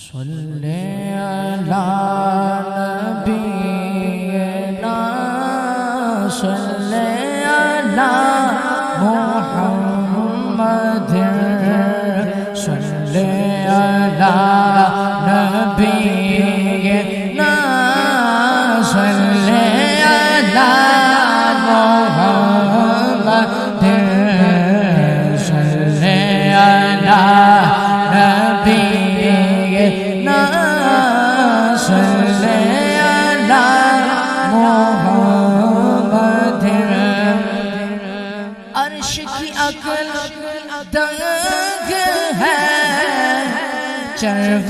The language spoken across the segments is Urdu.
صلی علی نبینا صلی علی محمد صلی علی نبینا صلی علی محمد صلی علی نبینا صلی علی محمد عرش کی عقل دنگ ہے چرغ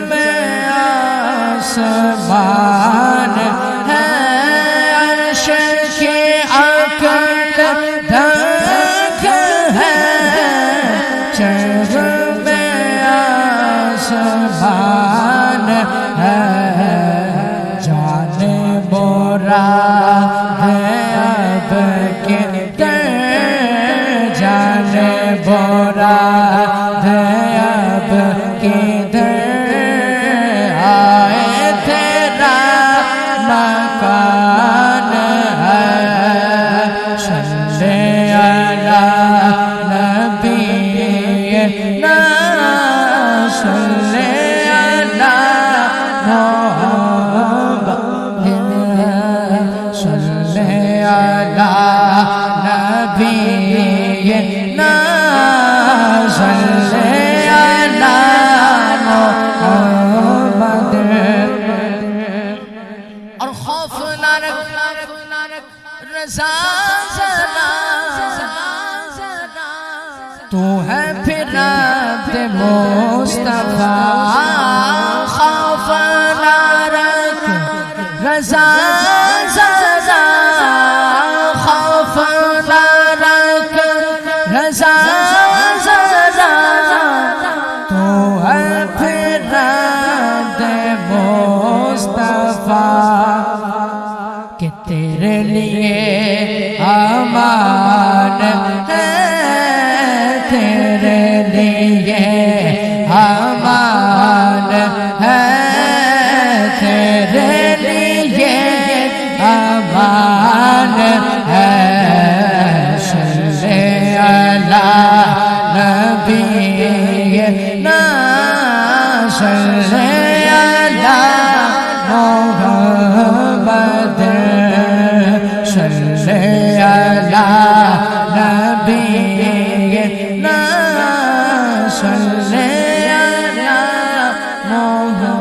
میں آسمان ہے عرش کی عقل دنگ ہے چرغ میں آسمان ہے جانے مراد اب کے در جانے مراد اب کے در آئے تیرا مکان ہے صلی علی نبینا صلی علی محمد صلی علی نبینا صلی علی محمد اور خوف نہ رکھ رضا ذرا تو ہے پھر عبد مصطفیٰ خوف نہ رکھ رضا ذرا خوف نہ رکھ رضا ذرا تو ہے پھر عبد مصطفیٰ کہ تیرے لیے امان ہے تیرے لیے امان ہے تیرے لیے امان ہے صلی علی نبینا صلی علی محمد صلی علی نبینا صلی علی محمد